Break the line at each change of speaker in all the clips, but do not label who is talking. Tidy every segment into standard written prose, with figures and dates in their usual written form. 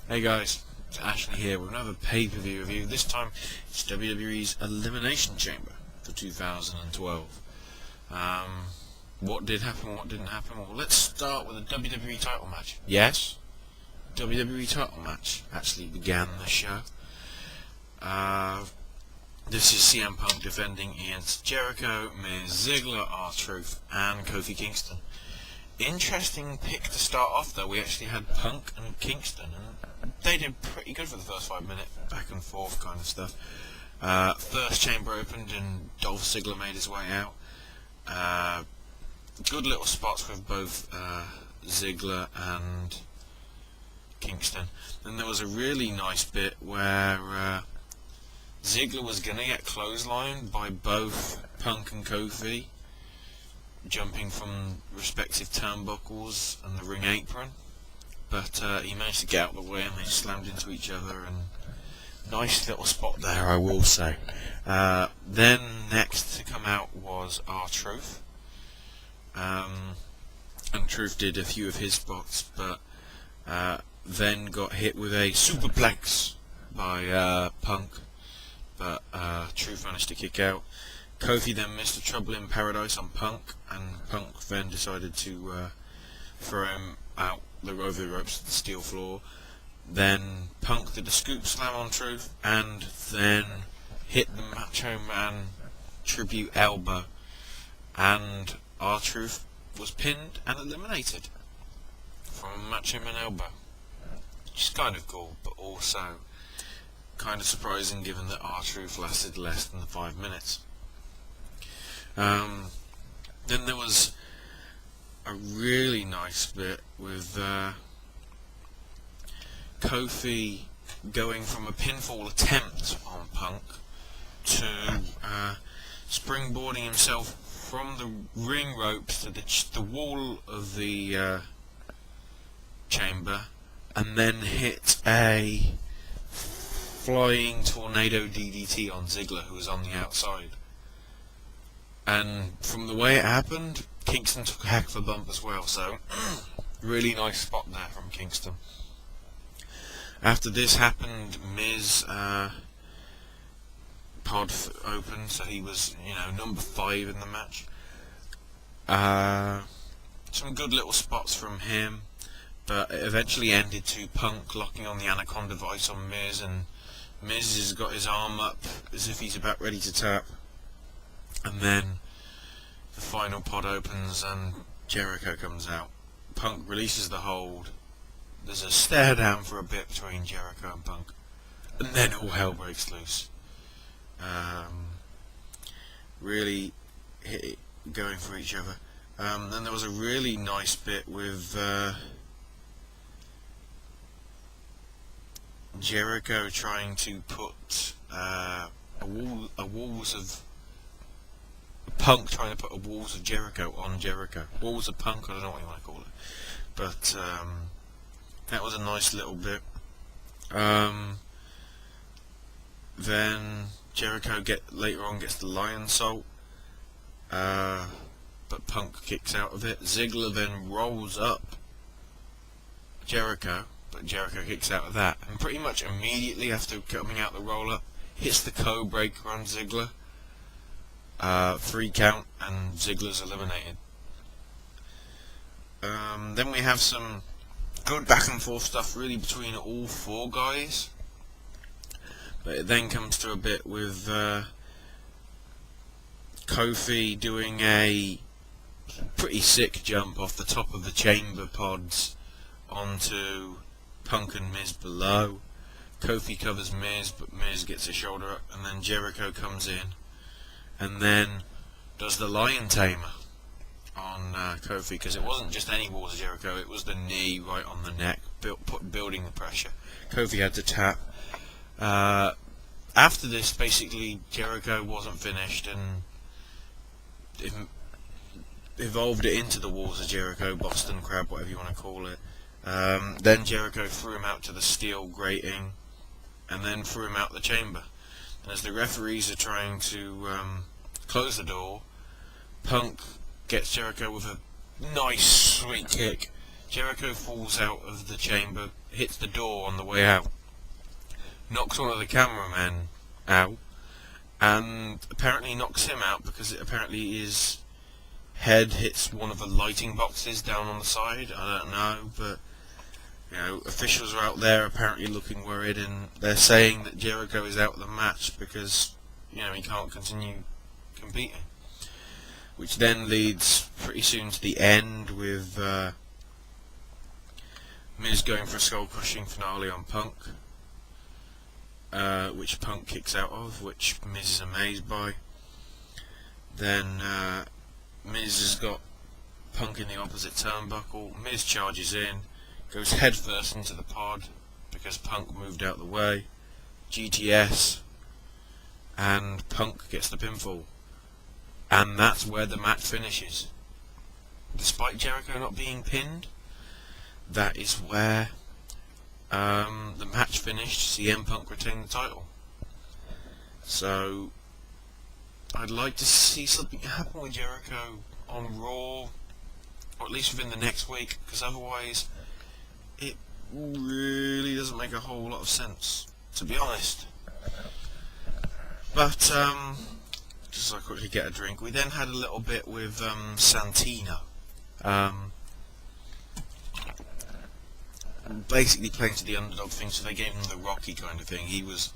Hey guys, it's Ashley here with another pay-per-view review. This time it's WWE's Elimination Chamber for 2012. What did happen, what didn't happen? Well, let's start with a WWE title match. Yes, WWE title match actually began the show. This is CM Punk defending against Jericho, Miz, Ziggler, R-Truth, and Kofi Kingston. Interesting pick to start off though. We actually had Punk and Kingston, and they did pretty good for the first 5 minutes, back and forth kind of stuff. First chamber opened and Dolph Ziggler made his way out. Good little spots with both Ziggler and Kingston. Then there was a really nice bit where Ziggler was going to get clotheslined by both Punk and Kofi, jumping from respective turnbuckles and the ring apron, but he managed to get out of the way and they slammed into each other, and nice little spot there, I will say. Then next to come out was R-Truth, and Truth did a few of his spots, but then got hit with a superplex by Punk, but Truth managed to kick out. Kofi then missed a Trouble in Paradise on Punk, and Punk then decided to throw him out over the ropes to the steel floor. Then Punk did a scoop slam on Truth, and then hit the Macho Man tribute elbow, and R-Truth was pinned and eliminated from a Macho Man elbow, which is kind of cool, but also kind of surprising given that R-Truth lasted less than the 5 minutes. Then there was a really nice bit with Kofi going from a pinfall attempt on Punk to springboarding himself from the ring ropes to the wall of the chamber, and then hit a flying tornado DDT on Ziggler, who was on the outside. And from the way it happened, Kingston took a heck of a bump as well, so really nice spot there from Kingston. After this happened, Miz pod opened, so he was, number 5 in the match. Some good little spots from him, but it eventually ended to Punk locking on the Anaconda Vice on Miz, and Miz has got his arm up as if he's about ready to tap. And then the final pod opens and Jericho comes out. Punk releases the hold. There's a stare down for a bit between Jericho and Punk, and then all hell breaks loose. Really going for each other. Then there was a really nice bit with Jericho trying to put Punk trying to put a Walls of Jericho on Jericho. Walls of Punk, I don't know what you want to call it. But that was a nice little bit. Then Jericho later on gets the Lion Salt, but Punk kicks out of it. Ziggler then rolls up Jericho, but Jericho kicks out of that. And pretty much immediately after coming out the roll-up, hits the co-breaker on Ziggler. 3 count, and Ziggler's eliminated. Then we have some good back and forth stuff really between all 4 guys, but it then comes to a bit with Kofi doing a pretty sick jump off the top of the chamber pods onto Punk and Miz below. Kofi covers Miz, but Miz gets his shoulder up, and then Jericho comes in and then does the Lion Tamer on Kofi, because it wasn't just any Walls of Jericho, it was the knee right on the neck, building the pressure. Kofi had to tap. After this, basically, Jericho wasn't finished, and evolved it into the Walls of Jericho, Boston Crab, whatever you want to call it. Then Jericho threw him out to the steel grating, and then threw him out the chamber. And as the referees are trying to close the door, Punk gets Jericho with a nice sweet kick. Jericho falls out of the chamber, hits the door on the way out, knocks one of the cameramen out, and apparently knocks him out because it apparently his head hits one of the lighting boxes down on the side. I don't know, but you know, officials are out there apparently looking worried, and they're saying that Jericho is out of the match because, you know, he can't continue competing. Which then leads pretty soon to the end with Miz going for a skull-crushing finale on Punk, which Punk kicks out of, which Miz is amazed by. Then Miz has got Punk in the opposite turnbuckle. Miz charges in, goes headfirst into the pod because Punk moved out the way. GTS, and Punk gets the pinfall. And that's where the match finishes. Despite Jericho not being pinned, that is where the match finished. CM Punk retained the title. So I'd like to see something happen with Jericho on Raw, or at least within the next week, because otherwise it really doesn't make a whole lot of sense, to be honest. But just so I quickly get a drink. We then had a little bit with Santino. Basically playing to the underdog thing, so they gave him the Rocky kind of thing. He was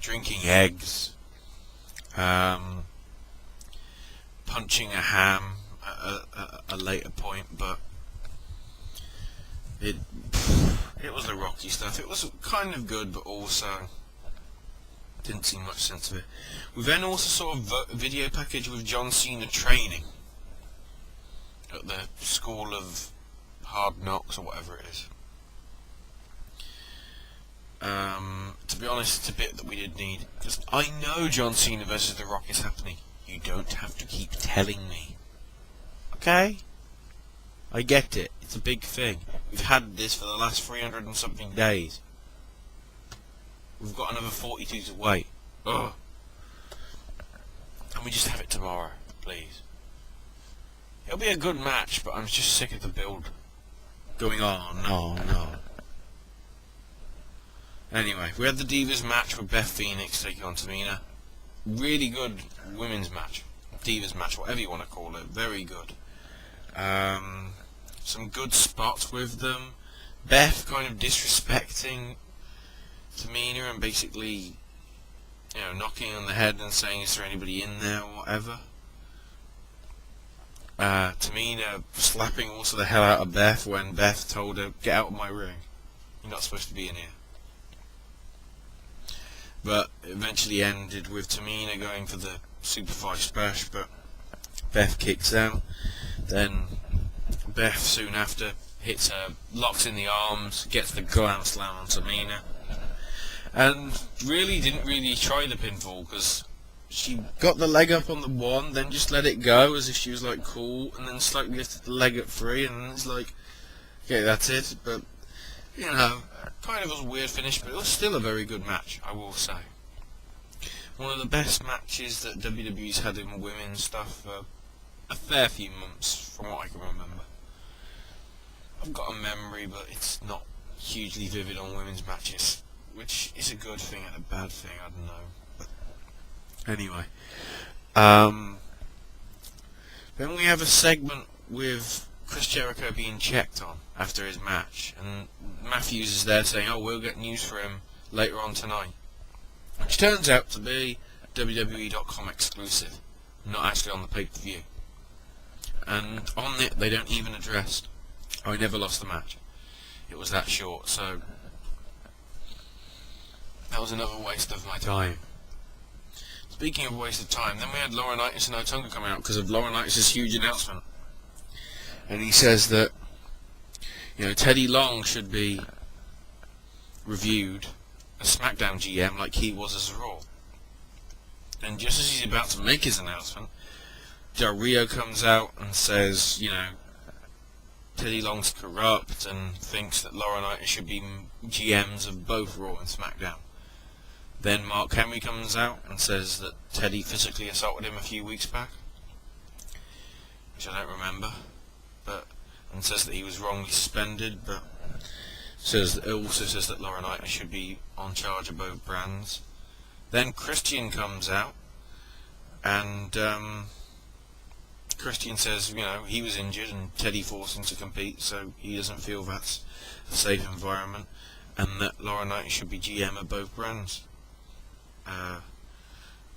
drinking eggs, punching a ham at a later point, but it was the Rocky stuff. It was kind of good, but also didn't see much sense of it. We then also saw a video package with John Cena training at the School of Hard Knocks, or whatever it is. To be honest, it's a bit that we did need, because I know John Cena versus The Rock is happening. You don't have to keep telling me. Okay? I get it. It's a big thing. We've had this for the last 300 and something days. We've got another 42 to wait. Ugh. Can we just have it tomorrow, please? It'll be a good match, but I'm just sick of the build going on. No. Anyway, we had the Divas match with Beth Phoenix taking on Tamina. Really good women's match. Divas match, whatever you want to call it. Very good. Some good spots with them. Beth kind of disrespecting Tamina and basically, you know, knocking on the head and saying, is there anybody in there or whatever. Tamina slapping also the hell out of Beth when Beth told her, get out of my ring. You're not supposed to be in here. But eventually ended with Tamina going for the Superfly Splash, but Beth kicks out. Then Beth soon after hits her, locks in the arms, gets the Glam Slam on Tamina. And didn't really try the pinfall, because she got the leg up on the 1, then just let it go as if she was like cool, and then slightly lifted the leg at 3, and it's like, okay, that's it. But, you know, kind of was a weird finish, but it was still a very good match, I will say. One of the best matches that WWE's had in women's stuff for a fair few months, from what I can remember. I've got a memory, but it's not hugely vivid on women's matches, which is a good thing and a bad thing, I don't know. But anyway, then we have a segment with Chris Jericho being checked on after his match, and Matthews is there saying, oh, we'll get news for him later on tonight, which turns out to be WWE.com exclusive, not actually on the pay-per-view. And on it, they don't even address, I never lost the match. It was that short, so that was another waste of my time. Speaking of waste of time, then we had Laurinaitis and Otunga coming out because of Laurinaitis' huge announcement. and he says that Teddy Long should be reviewed as SmackDown GM like he was as Raw. And just as he's about to make his announcement, Del Rio comes out and says, Teddy Long's corrupt and thinks that Laurinaitis should be GMs of both Raw and SmackDown. Then Mark Henry comes out and says that Teddy physically assaulted him a few weeks back, which I don't remember, and says that he was wrongly suspended, but it also says that Laurinaitis should be on charge of both brands. Then Christian comes out, and Christian says, he was injured and Teddy forced him to compete, so he doesn't feel that's a safe environment, and that Laurinaitis should be GM of both brands.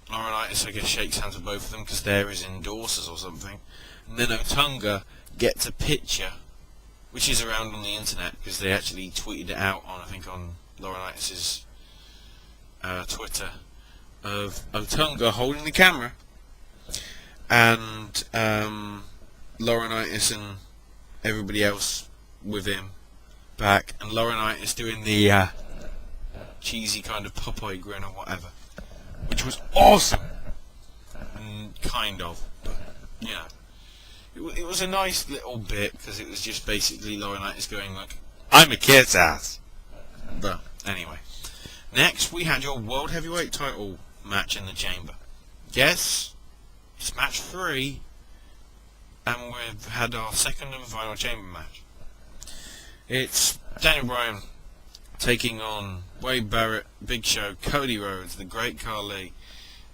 Laurinaitis, I guess, shakes hands with both of them because they're his endorsers or something. And then Otunga gets a picture, which is around on the internet because they actually tweeted it out on Laurinaitis' Twitter, of Otunga holding the camera and Laurinaitis and everybody else with him back, and Laurinaitis doing the cheesy kind of Popeye grin or whatever, which was awesome. Kind of, but it was a nice little bit because it was just basically Laurinaitis going like, "I'm a kid's ass." But anyway, next we had your World Heavyweight title match in the Chamber. Yes, it's match 3, and we've had our second and final Chamber match. It's Daniel Bryan taking on Wade Barrett, Big Show, Cody Rhodes, the Great Khali,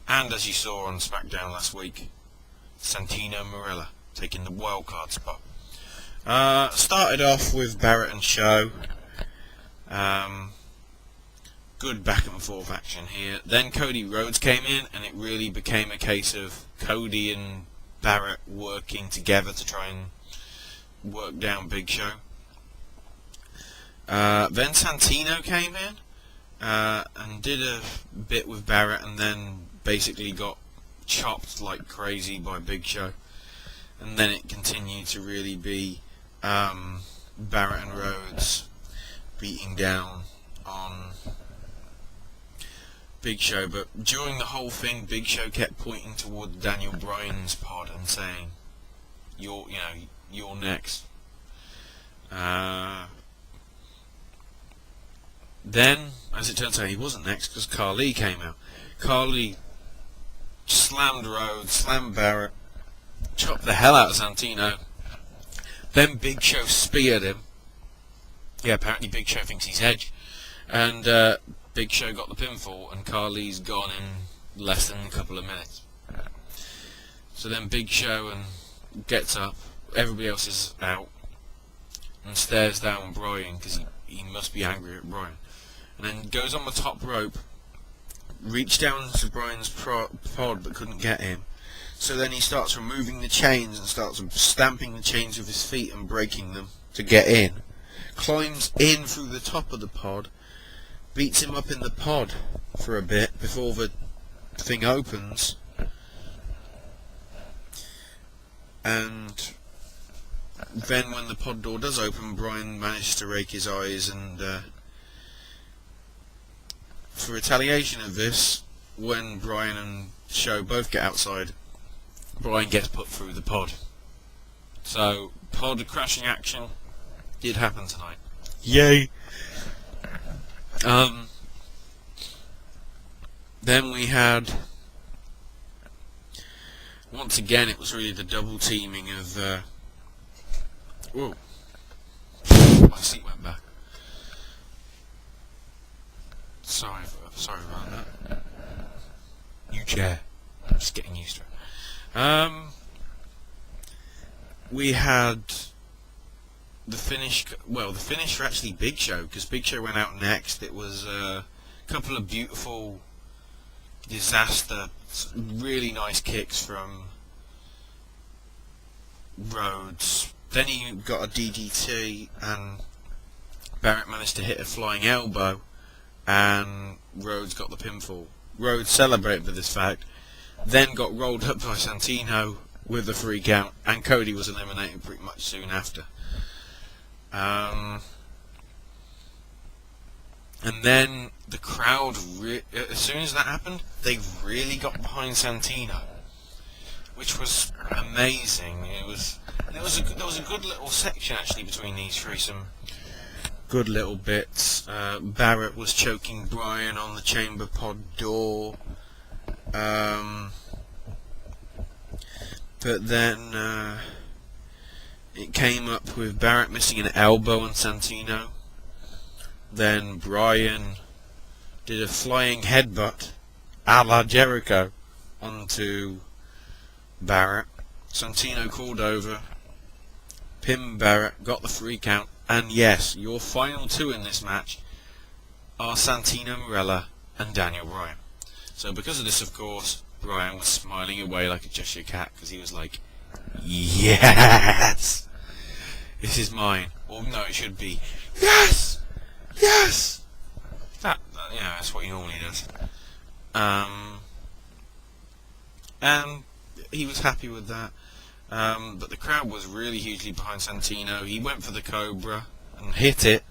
and as you saw on SmackDown last week, Santino Marella taking the wildcard spot. Started off with Barrett and Show. Good back and forth action here. Then Cody Rhodes came in, and it really became a case of Cody and Barrett working together to try and work down Big Show. Then Santino came in and did a bit with Barrett, and then basically got chopped like crazy by Big Show. And then it continued to really be Barrett and Rhodes beating down on Big Show. But during the whole thing, Big Show kept pointing toward Daniel Bryan's pod and saying, "You're next." Then, as it turns out, he wasn't next because Khali came out. Khali slammed Rhodes, slammed Barrett, chopped the hell out of Santino. Then Big Show speared him. Yeah, apparently Big Show thinks he's Edge. And Big Show got the pinfall, and Khali's gone in less than a couple of minutes. So then Big Show gets up, everybody else is out, and stares down Bryan because he must be angry at Bryan. And then goes on the top rope, reached down to Bryan's pod but couldn't get him. So then he starts removing the chains and starts stamping the chains with his feet and breaking them to get in. Climbs in through the top of the pod, beats him up in the pod for a bit before the thing opens. And then when the pod door does open, Bryan manages to rake his eyes, and for retaliation of this, when Bryan and Show both get outside, Bryan gets put through the pod. So, pod crashing action did happen tonight. Yay! Then we had, once again, it was really the double teaming of, whoa, my seat went back. Sorry about that. New chair. I'm just getting used to it. We had the finish. Well, the finish for actually Big Show, because Big Show went out next. It was a couple of beautiful disaster, really nice kicks from Rhodes. Then he got a DDT, and Barrett managed to hit a flying elbow, and Rhodes got the pinfall. Rhodes celebrated with this fact, then got rolled up by Santino with the 3 count, and Cody was eliminated pretty much soon after. And then the crowd, as soon as that happened, they really got behind Santino, which was amazing. There was a good little section actually between these three, some good little bits. Barrett was choking Bryan on the chamber pod door, but then it came up with Barrett missing an elbow on Santino. Then Bryan did a flying headbutt a la Jericho onto Barrett. Santino called over, pinned Barrett, got the 3 count, and yes, your final 2 in this match are Santino Marella and Daniel Bryan. So because of this, of course, Bryan was smiling away like a Cheshire cat, because he was like, yes! This is mine. Or no, it should be, yes! Yes! That's what he normally does. And he was happy with that. But the crowd was really hugely behind Santino. He went for the Cobra and hit it,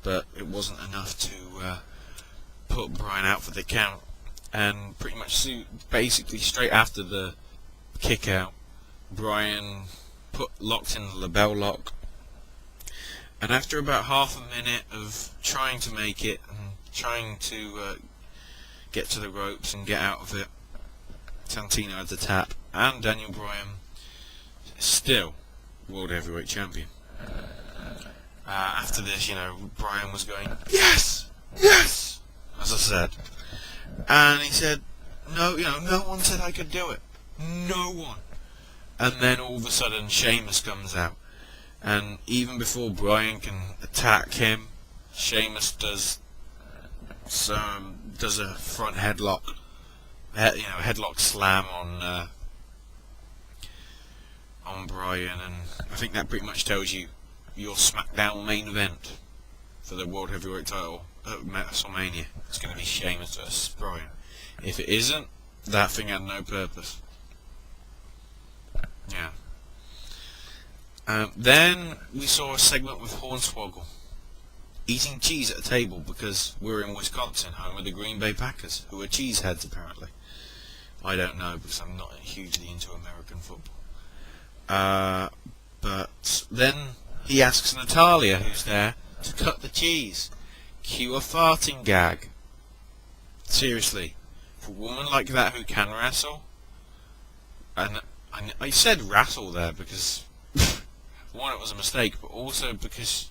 but it wasn't enough to put Bryan out for the count. And pretty much basically straight after the kick out, Bryan locked in the label lock. And after about half a minute of trying to make it and trying to get to the ropes and get out of it, Santino had the tap, and Daniel Bryan still World Heavyweight Champion. After this, Bryan was going, yes! Yes! As I said. And he said, no one said I could do it. No one. And then all of a sudden, Sheamus comes out. And even before Bryan can attack him, Sheamus does a front headlock, headlock slam on Bryan, and I think that pretty much tells you your SmackDown main event for the World Heavyweight title at WrestleMania. It's going to be Sheamus vs. Bryan. If it isn't, that thing had no purpose. Yeah. Then we saw a segment with Hornswoggle eating cheese at a table because we're in Wisconsin, home of the Green Bay Packers, who are cheeseheads apparently. I don't know because I'm not hugely into American football. But then he asks Natalya, who's there, to cut the cheese. Cue a farting gag. Seriously, for a woman like that who can wrestle, and I said wrestle there because one, it was a mistake, but also because,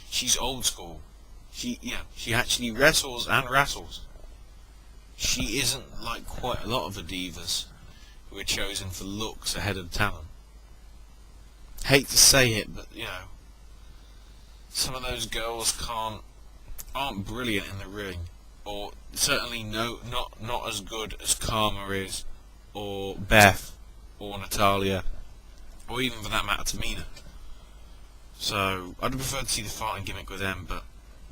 she's old school. She actually wrestles and wrestles. She isn't like quite a lot of the divas who are chosen for looks ahead of talent. Hate to say it, but, some of those girls aren't brilliant in the ring, or certainly not as good as Karma is, or Beth, or Natalya, or even for that matter Tamina. So I'd prefer to see the farting gimmick with them, but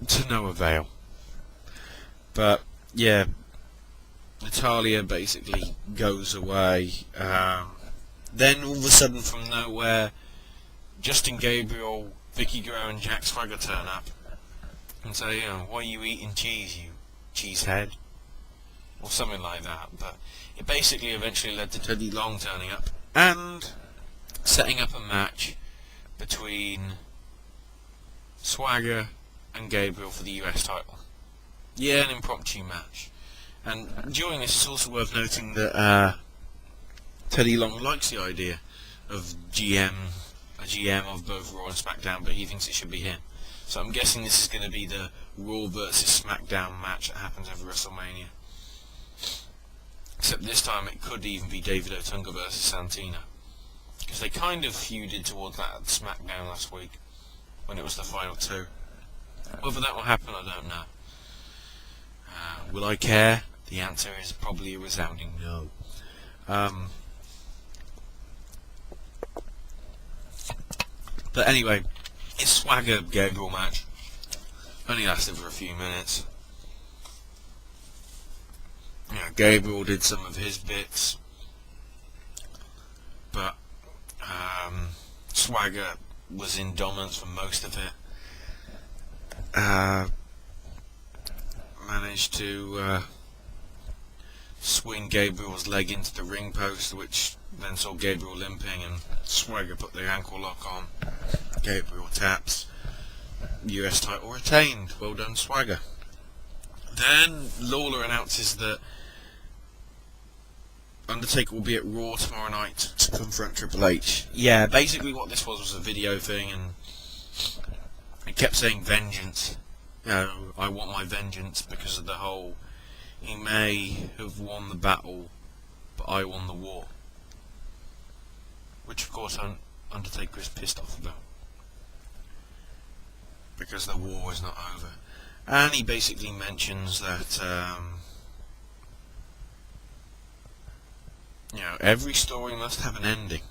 to no avail. But yeah, Natalya basically goes away. Then all of a sudden, from nowhere, Justin Gabriel, Vicky Guerrero, and Jack Swagger turn up and say, "Why are you eating cheese, you cheesehead?" or something like that. But it basically eventually led to Teddy Long turning up and setting up a match between Swagger and Gabriel for the US title. Yeah, an impromptu match. And during this, it's also worth noting that Teddy Long likes the idea of a GM of both Raw and SmackDown, but he thinks it should be him. So I'm guessing this is going to be the Raw versus SmackDown match that happens over WrestleMania. Except this time it could even be David Otunga versus Santino, because they kind of feuded towards that at SmackDown last week when it was the final 2. Whether that will happen, I don't know. Will I care? The answer is probably a resounding no. But anyway, it's Swagger Gabriel match. Only lasted for a few minutes. Gabriel did some of his bits. Swagger was in dominance for most of it. Managed to swing Gabriel's leg into the ring post, which then saw Gabriel limping, and Swagger put the ankle lock on. Gabriel taps. US title retained. Well done, Swagger. Then Lawler announces that Undertaker will be at Raw tomorrow night to confront Triple H. Yeah, basically what this was a video thing, and it kept saying vengeance. You know, I want my vengeance, because of the whole, he may have won the battle, but I won the war. Which of course Undertaker is pissed off about, because the war is not over. And he basically mentions that you know, every story must have an ending.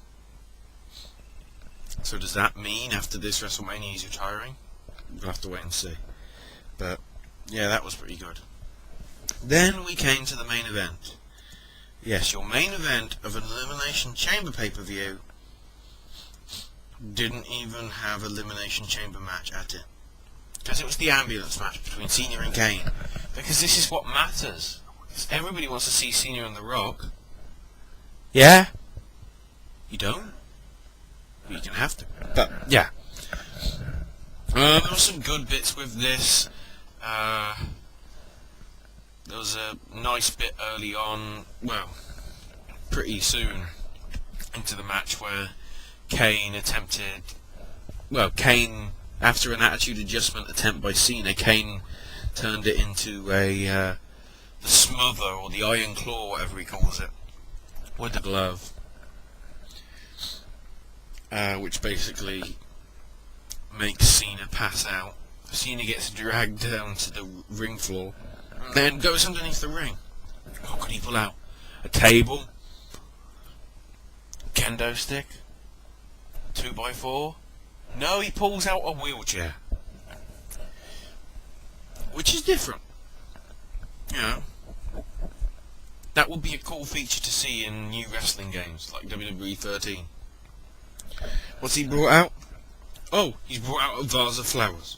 So does that mean after this WrestleMania he's retiring? We'll have to wait and see. But yeah, that was pretty good. Then we came to the main event. Yes, your main event of an Elimination Chamber pay-per-view didn't even have Elimination Chamber match at it. Because it was the ambulance match between Cena and Kane. Because this is what matters. Everybody wants to see Cena and The Rock. Yeah? You don't? Well, you can have to. But, yeah. There were some good bits with this. There was a nice bit early on, well, pretty soon into the match, where Kane attempted, after an attitude adjustment attempt by Cena, Kane turned it into the smother, or the iron claw, whatever he calls it, with the glove, which basically makes Cena pass out. Cena gets dragged down to the ring floor, and then goes underneath the ring. What could he pull out? A table? Kendo stick? 2x4? No, he pulls out a wheelchair. Which is different. You know, that would be a cool feature to see in new wrestling games, like WWE 13. What's he brought out? Oh, he's brought out a vase of flowers.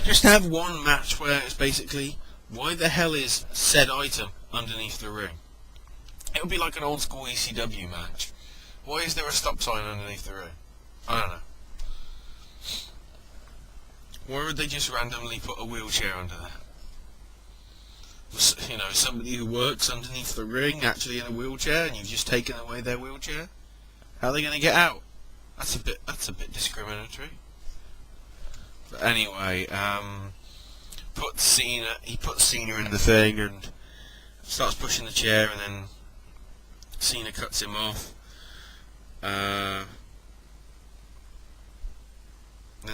Just have one match where it's basically, why the hell is said item underneath the ring? It would be like an old school ECW match. Why is there a stop sign underneath the ring? I don't know. Why would they just randomly put a wheelchair under there? You know, somebody who works underneath the ring actually in a wheelchair, and you've just taken away their wheelchair? How are they going to get out? That's a bit discriminatory. But anyway, he puts Cena in the thing and starts pushing the chair, and then Cena cuts him off. Then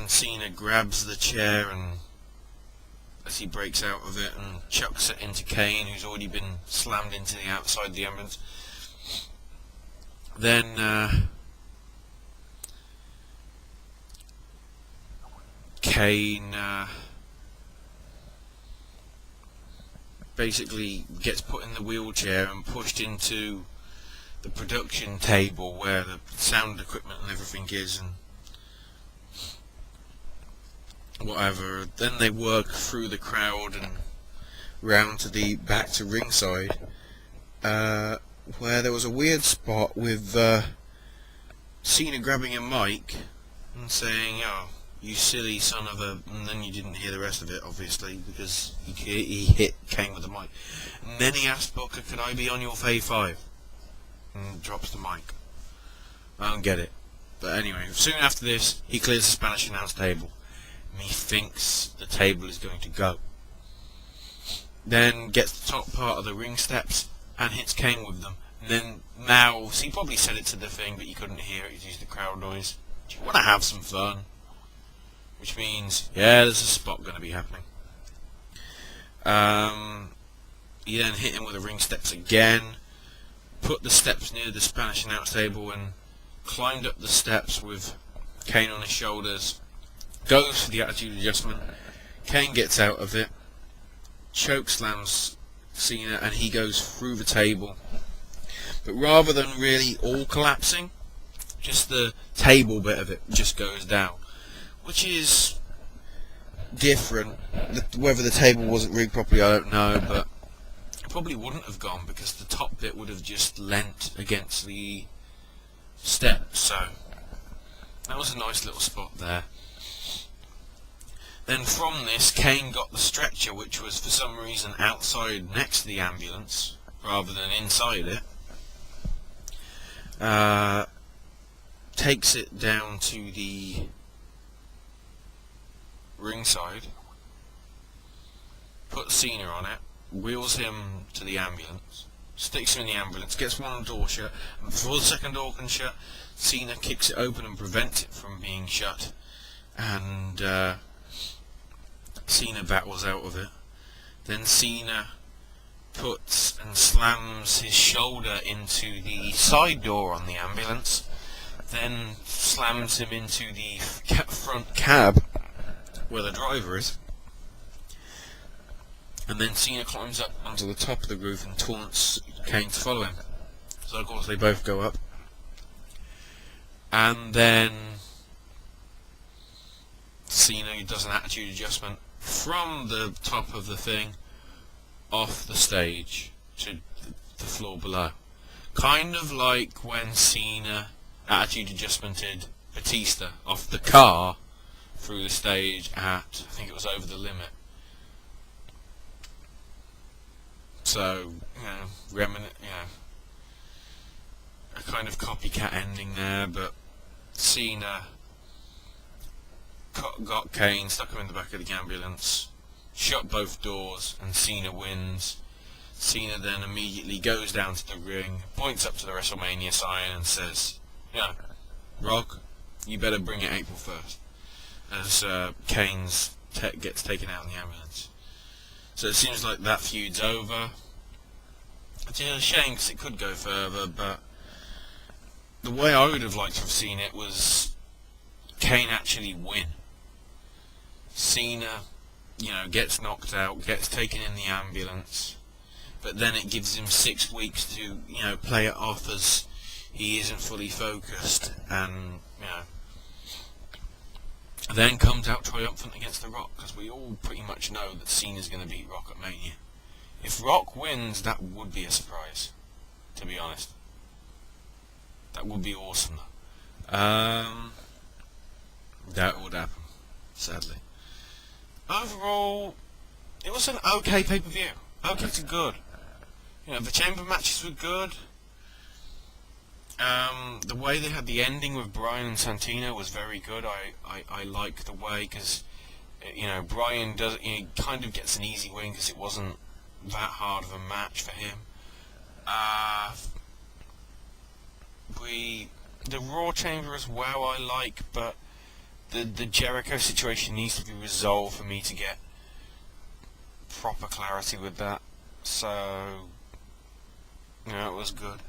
Cena grabs the chair, and as he breaks out of it, and chucks it into Kane, who's already been slammed into the outside of the ambulance. Then Kane basically gets put in the wheelchair and pushed into the production table where the sound equipment and everything is, and whatever. Then they work through the crowd and round to the back to ringside, where there was a weird spot with Cena grabbing a mic and saying, "Oh, you silly son of a..." and then you didn't hear the rest of it, obviously, because he hit Kane with the mic. And then he asked Booker, "Could I be on your Fave 5? And drops the mic. I don't get it. But anyway, soon after this, he clears the Spanish announce table. He thinks the table is going to go. Then gets the top part of the ring steps and hits Kane with them. And then mouths, he probably said it to the thing, but you couldn't hear it, he used the crowd noise. Do you want to have some fun? Which means, yeah, there's a spot going to be happening. He then hit him with the ring steps again, put the steps near the Spanish announce table, and climbed up the steps with Kane on his shoulders. Goes for the attitude adjustment. Kane gets out of it, chokeslams Cena, and he goes through the table. But rather than really all collapsing, Just the table bit of it just goes down, which is different. Whether the table wasn't rigged properly, I don't know, but it probably wouldn't have gone because the top bit would have just leant against the step. So that was a nice little spot there. Then from this, Kane got the stretcher, which was for some reason outside next to the ambulance rather than inside it. Takes it down to the ringside, puts Cena on it, wheels him to the ambulance, sticks him in the ambulance, gets one door shut, and before the second door can shut, Cena kicks it open and prevents it from being shut, and Cena battles out of it. Then Cena puts and slams his shoulder into the side door on the ambulance, then slams him into the front cab where the driver is, and then Cena climbs up onto the top of the roof and taunts Kane to follow him. So of course they both go up, and then Cena does an attitude adjustment from the top of the thing off the stage to the floor below, kind of like when Cena attitude adjustmented Batista off the car through the stage at, I think it was Over the Limit. So, a kind of copycat ending there, but Cena got Kane, stuck him in the back of the ambulance, shut both doors, and Cena wins. Cena then immediately goes down to the ring, points up to the WrestleMania sign and says, Rock, you better bring it April 1st, as Kane's gets taken out in the ambulance. So it seems like that feud's over. It's a shame because it could go further, but the way I would have liked to have seen it was Kane actually win. Cena, gets knocked out, gets taken in the ambulance, but then it gives him 6 weeks to, play it off as he isn't fully focused, and, then comes out triumphant against The Rock, because we all pretty much know that Cena's going to beat Rock at Mania. If Rock wins, that would be a surprise, to be honest. That would be awesome. That would happen, sadly. Overall, it was an okay pay-per-view. Okay to good. The chamber matches were good. The way they had the ending with Bryan and Santino was very good. I like the way, because Bryan he kind of gets an easy win because it wasn't that hard of a match for him. The Raw chamber as well I like, but the Jericho situation needs to be resolved for me to get proper clarity with that. So it was good.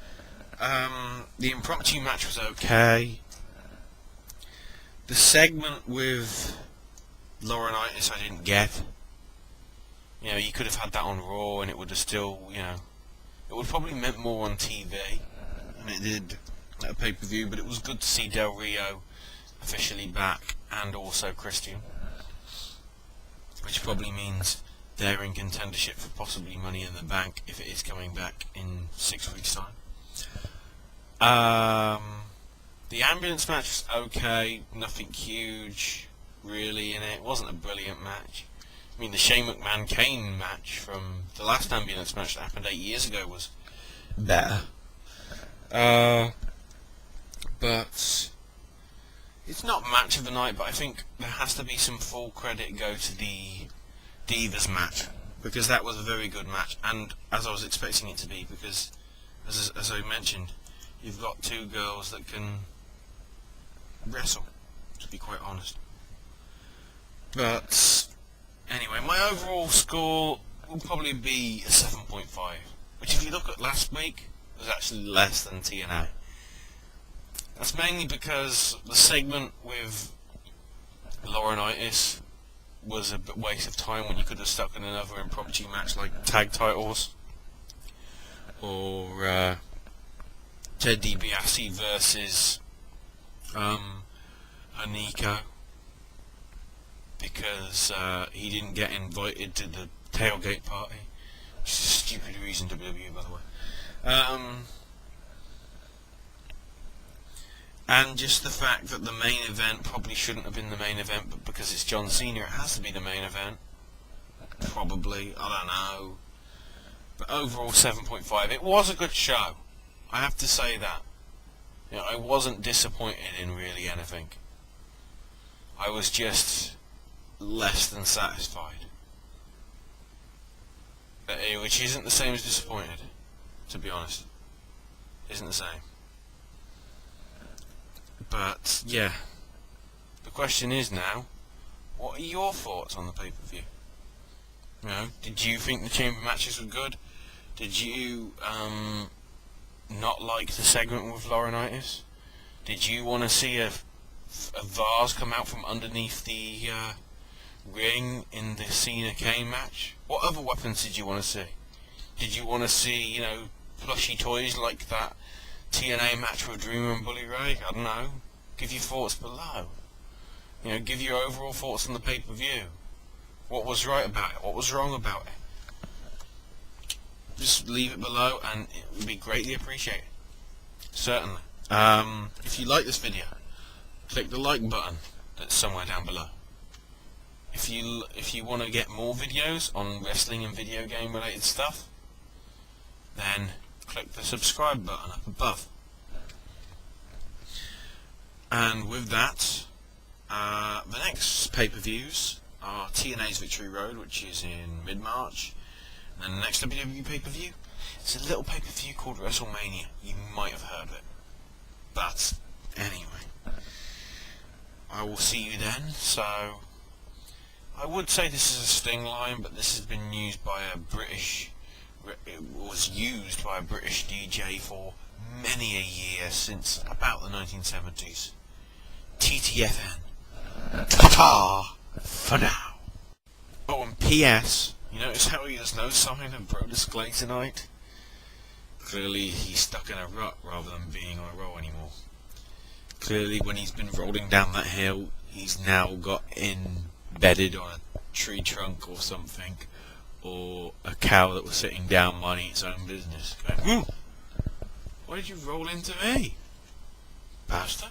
The impromptu match was okay. The segment with Laurinaitis I didn't get. You could have had that on Raw and it would have still, it would probably meant more on TV than it did at a pay-per-view, but it was good to see Del Rio officially back, and also Christian, which probably means they're in contendership for possibly Money in the Bank if it is coming back in 6 weeks' time. The ambulance match was okay, nothing huge really in it. It wasn't a brilliant match. I mean, the Shane McMahon-Kane match from the last ambulance match that happened 8 years ago was better. But it's not match of the night, but I think there has to be some full credit go to the Divas match, because that was a very good match, and as I was expecting it to be, because as I mentioned, you've got two girls that can wrestle, to be quite honest. But anyway, my overall score will probably be a 7.5, which if you look at last week was actually less than TNA. That's mainly because the segment with Laurinaitis was a waste of time when you could have stuck in another impromptu match like tag titles, or Ted DiBiase versus Aniko, because he didn't get invited to the tailgate party, which is a stupid reason, WWE, by the way. And just the fact that the main event probably shouldn't have been the main event, but because it's John Cena, it has to be the main event. Probably, I don't know. But overall, 7.5. It was a good show. I have to say that. You know, I wasn't disappointed in really anything. I was just less than satisfied. Which isn't the same as disappointed, to be honest. Isn't the same. But, yeah. The question is now, what are your thoughts on the pay-per-view? You know, did you think the chamber matches were good? Did you, not like the segment with Laurinaitis? Did you want to see a vase come out from underneath the, ring in the Cena Kane match? What other weapons did you want to see? Did you want to see, you know, plushy toys like that TNA match with Dreamer and Bully Ray? I don't know. Give your thoughts below. You know, give your overall thoughts on the pay-per-view. What was right about it? What was wrong about it? Just leave it below and it would be greatly appreciated. Certainly. If you like this video, click the like button that's somewhere down below. If you want to get more videos on wrestling and video game related stuff, then click the subscribe button up above. And with that, the next pay-per-views are TNA's Victory Road, which is in mid-March, and then the next WWE pay-per-view is a little pay-per-view called WrestleMania. You might have heard of it. But, anyway, I will see you then. So, I would say this is a Sting line, but this has been used by a British, it was used by a British DJ for many a year since about the 1970s. TTFN. Ta-ta! For now. Oh, and P.S. You notice how he has no sign of Brodus Clay tonight? Clearly he's stuck in a rut rather than being on a roll anymore. Clearly when he's been rolling down that hill, he's now got embedded on a tree trunk or something, or a cow that was sitting down minding its own business. Going, why did you roll into me, bastard?